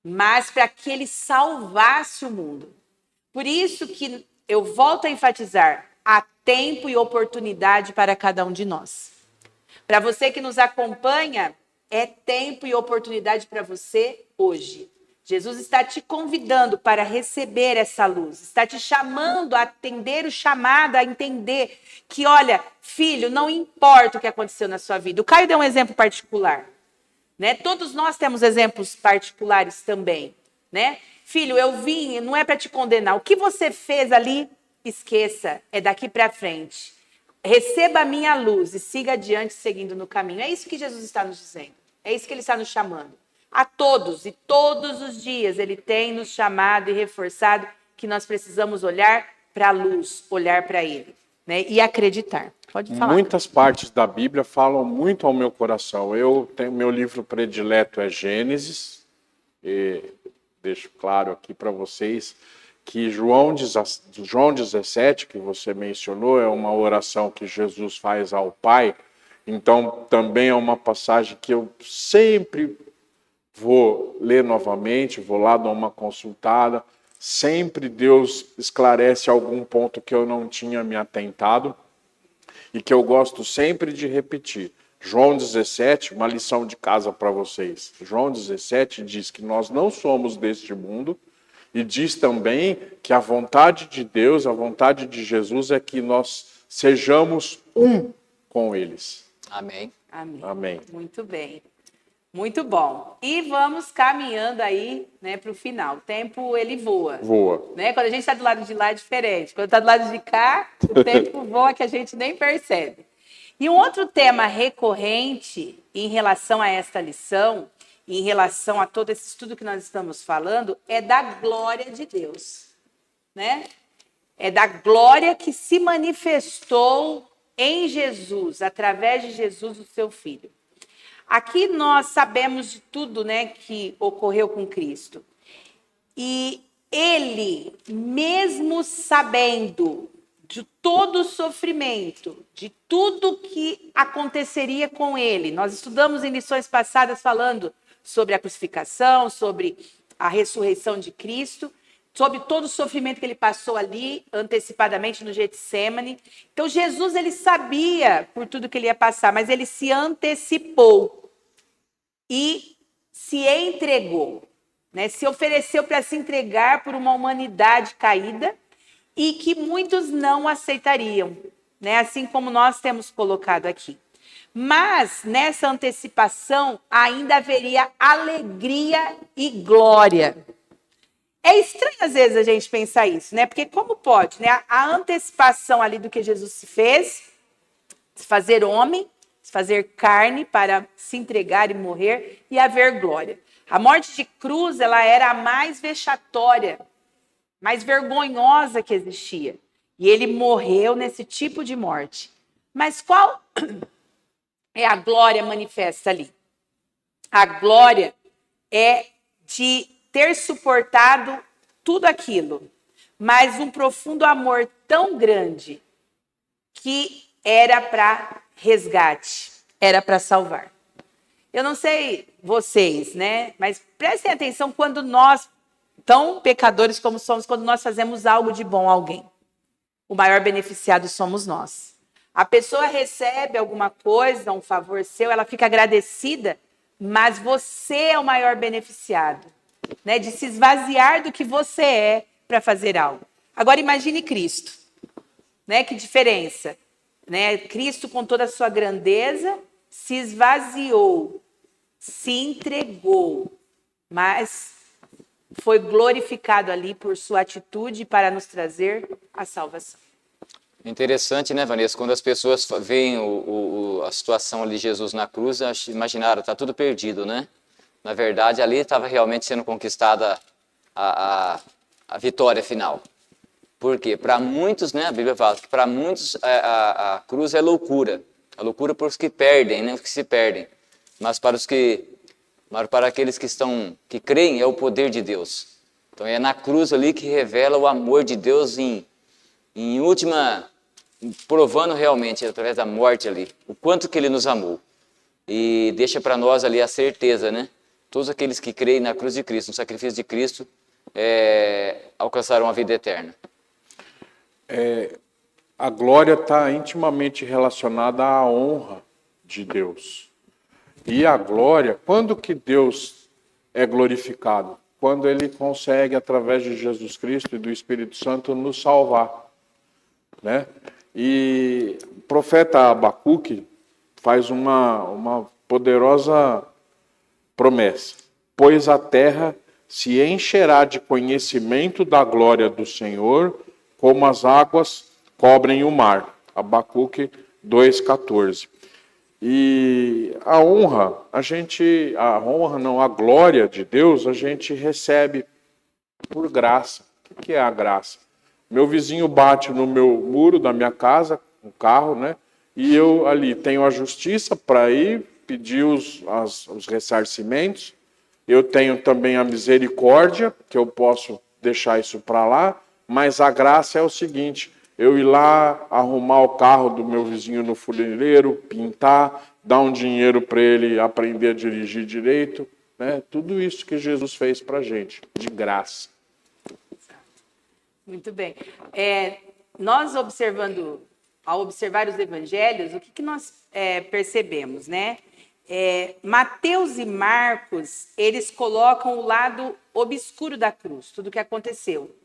mas para que ele salvasse o mundo. Por isso que eu volto a enfatizar: há tempo e oportunidade para cada um de nós. Para você que nos acompanha, é tempo e oportunidade para você hoje. Jesus está te convidando para receber essa luz, está te chamando a atender o chamado, a entender que, olha, filho, não importa o que aconteceu na sua vida. O Caio deu um exemplo particular, né? Todos nós temos exemplos particulares também, né? Filho, eu vim, não é para te condenar. O que você fez ali, esqueça, é daqui para frente. Receba a minha luz e siga adiante seguindo no caminho. É isso que Jesus está nos dizendo. É isso que ele está nos chamando. A todos e todos os dias ele tem nos chamado e reforçado que nós precisamos olhar para a luz, olhar para ele, né? E acreditar. Pode falar. Muitas partes da Bíblia falam muito ao meu coração. Meu livro predileto é Gênesis, e deixo claro aqui para vocês que João 17, que você mencionou, é uma oração que Jesus faz ao Pai. Então, também é uma passagem que eu sempre vou ler novamente, vou lá dar uma consultada. Sempre Deus esclarece algum ponto que eu não tinha me atentado e que eu gosto sempre de repetir. João 17, uma lição de casa para vocês. João 17 diz que nós não somos deste mundo e diz também que a vontade de Deus, a vontade de Jesus é que nós sejamos um com eles. Amém. Amém. Amém. Muito bem. Muito bom. E vamos caminhando aí, né, para o final. O tempo, ele voa. Voa. Né? Quando a gente está do lado de lá é diferente. Quando está do lado de cá, o tempo voa que a gente nem percebe. E um outro tema recorrente em relação a esta lição, em relação a todo esse estudo que nós estamos falando, é da glória de Deus, né? É da glória que se manifestou em Jesus, através de Jesus, o seu Filho. Aqui nós sabemos de tudo, né, que ocorreu com Cristo. E ele, mesmo sabendo de todo o sofrimento, de tudo que aconteceria com ele, nós estudamos em lições passadas falando sobre a crucificação, sobre a ressurreição de Cristo, sobre todo o sofrimento que ele passou ali, antecipadamente no Getsêmani. Então, Jesus, ele sabia por tudo que ele ia passar, mas ele se antecipou e se entregou, né? Se ofereceu para se entregar por uma humanidade caída e que muitos não aceitariam, né? Assim como nós temos colocado aqui. Mas, nessa antecipação, ainda haveria alegria e glória. É estranho, às vezes, a gente pensar isso, né? Porque como pode, né? A antecipação ali do que Jesus se fez, se fazer homem, se fazer carne para se entregar e morrer, e haver glória. A morte de cruz, ela era a mais vexatória, mais vergonhosa que existia. E ele morreu nesse tipo de morte. Mas qual é a glória manifesta ali? A glória é de ter suportado tudo aquilo, mas um profundo amor tão grande que era para resgate, era para salvar. Eu não sei vocês, né? Mas prestem atenção quando nós, tão pecadores como somos, quando nós fazemos algo de bom a alguém. O maior beneficiado somos nós. A pessoa recebe alguma coisa, um favor seu, ela fica agradecida, mas você é o maior beneficiado, né? De se esvaziar do que você é para fazer algo. Agora imagine Cristo, né? Que diferença, né? Cristo, com toda a sua grandeza, se esvaziou, se entregou, mas foi glorificado ali por sua atitude para nos trazer a salvação. Interessante, né, Vanessa? Quando as pessoas veem a situação ali de Jesus na cruz, imaginaram, está tudo perdido, né? na verdade, ali estava realmente sendo conquistada a vitória final. Por quê? Para muitos, né, a Bíblia fala que para muitos a cruz é loucura. A loucura para os que perdem, né, os que se perdem. Mas para aqueles que creem, é o poder de Deus. Então é na cruz ali que revela o amor de Deus em última, provando realmente, através da morte ali, o quanto que Ele nos amou. E deixa para nós ali a certeza, né? Todos aqueles que creem na cruz de Cristo, no sacrifício de Cristo, alcançarão a vida eterna. A glória está intimamente relacionada à honra de Deus. E a glória, quando que Deus é glorificado? Quando Ele consegue, através de Jesus Cristo e do Espírito Santo, nos salvar, né? E o profeta Abacuque faz uma poderosa promessa. Pois a terra se encherá de conhecimento da glória do Senhor, como as águas cobrem o mar. Abacuque 2,14. E a glória de Deus a gente recebe por graça. O que é a graça? Meu vizinho bate no meu muro da minha casa, um carro, né? E eu ali tenho a justiça para ir pedir os ressarcimentos. Eu tenho também a misericórdia, que eu posso deixar isso para lá. Mas a graça é o seguinte: eu ir lá, arrumar o carro do meu vizinho no funileiro, pintar, dar um dinheiro para ele aprender a dirigir direito, né? Tudo isso que Jesus fez para a gente, de graça. Muito bem. Nós ao observar os evangelhos, o que nós percebemos, né? Mateus e Marcos, eles colocam o lado obscuro da cruz, tudo o que aconteceu,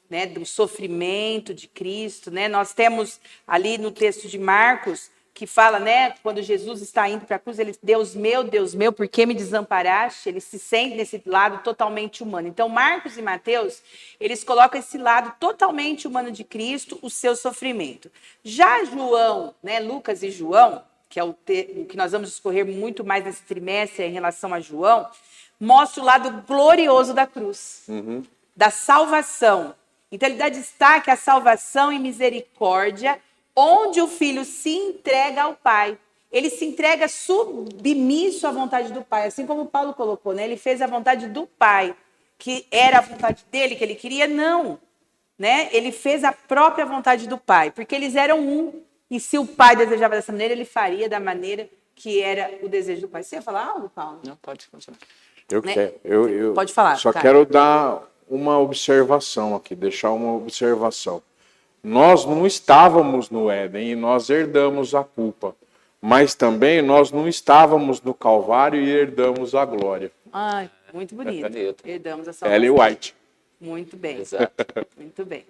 né? Do sofrimento de Cristo, né? Nós temos ali no texto de Marcos, que fala, né, quando Jesus está indo para a cruz, ele, Deus meu, por que me desamparaste? Ele se sente nesse lado totalmente humano. Então, Marcos e Mateus, eles colocam esse lado totalmente humano de Cristo, o seu sofrimento. Já João, né, Lucas e João, que é o que nós vamos discorrer muito mais nesse trimestre em relação a João, mostra o lado glorioso da cruz, da salvação. Então, ele dá destaque à salvação e misericórdia, onde o filho se entrega ao Pai. Ele se entrega submisso à vontade do Pai, assim como Paulo colocou, né? Ele fez a vontade do Pai, que era a vontade dele, que ele queria, não. Né? Ele fez a própria vontade do Pai, porque eles eram um. E se o Pai desejava dessa maneira, ele faria da maneira que era o desejo do Pai. Você ia falar algo, Paulo? Não, pode continuar. Eu Pode falar. Só cara. quero dar uma observação aqui, deixar uma observação. Nós não estávamos no Éden e nós herdamos a culpa. Mas também nós não estávamos no Calvário e herdamos a glória. Ai, muito bonito. Herdamos a salvação. Ellen White. Muito bem. Exato. Muito bem.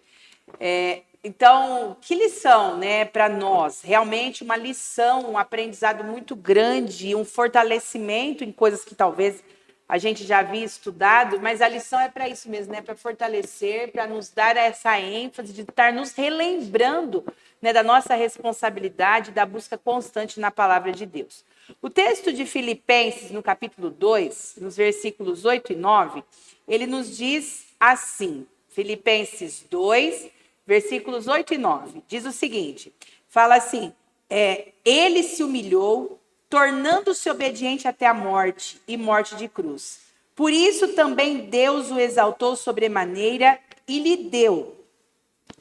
Então, que lição, né, para nós? Realmente uma lição, um aprendizado muito grande, um fortalecimento em coisas que talvez a gente já havia estudado, mas a lição é para isso mesmo, né? Para fortalecer, para nos dar essa ênfase de estar nos relembrando, né, da nossa responsabilidade, da busca constante na palavra de Deus. O texto de Filipenses, no capítulo 2, nos versículos 8 e 9, ele nos diz assim, Filipenses 2, versículos 8 e 9, diz o seguinte, fala assim, ele se humilhou, tornando-se obediente até a morte e morte de cruz. Por isso também Deus o exaltou sobremaneira e lhe deu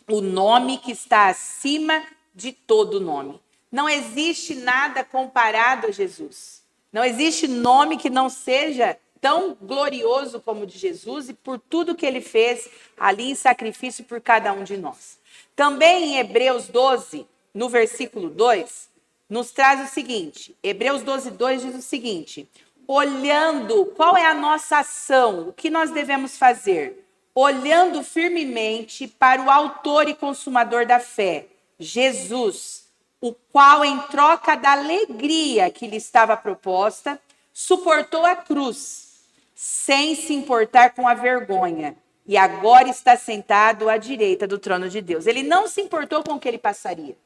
o nome que está acima de todo nome. Não existe nada comparado a Jesus. Não existe nome que não seja tão glorioso como o de Jesus e por tudo que ele fez ali em sacrifício por cada um de nós. Também em Hebreus 12, no versículo 2, nos traz o seguinte, Hebreus 12, 2 diz o seguinte, olhando, qual é a nossa ação, o que nós devemos fazer? Olhando firmemente para o autor e consumador da fé, Jesus, o qual, em troca da alegria que lhe estava proposta, suportou a cruz, sem se importar com a vergonha, e agora está sentado à direita do trono de Deus. Ele não se importou com o que ele passaria.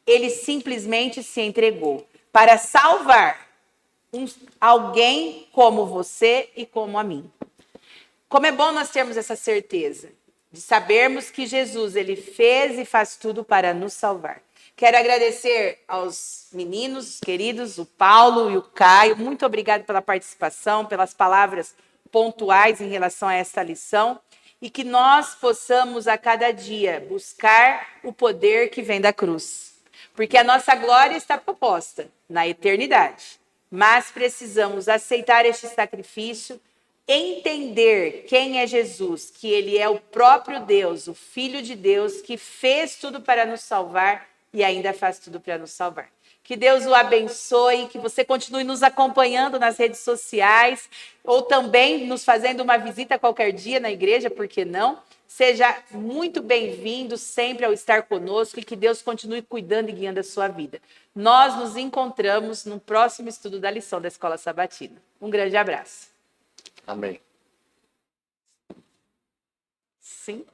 Ele simplesmente se entregou para salvar alguém como você e como a mim. Como é bom nós termos essa certeza de sabermos que Jesus, ele fez e faz tudo para nos salvar. Quero agradecer aos meninos queridos, o Paulo e o Caio. Muito obrigado pela participação, pelas palavras pontuais em relação a esta lição. E que nós possamos a cada dia buscar o poder que vem da cruz. Porque a nossa glória está proposta na eternidade. Mas precisamos aceitar este sacrifício, entender quem é Jesus, que ele é o próprio Deus, o Filho de Deus, que fez tudo para nos salvar e ainda faz tudo para nos salvar. Que Deus o abençoe, que você continue nos acompanhando nas redes sociais, ou também nos fazendo uma visita qualquer dia na igreja, por que não? Seja muito bem-vindo sempre ao estar conosco e que Deus continue cuidando e guiando a sua vida. Nós nos encontramos no próximo estudo da lição da Escola Sabatina. Um grande abraço. Amém. Sim.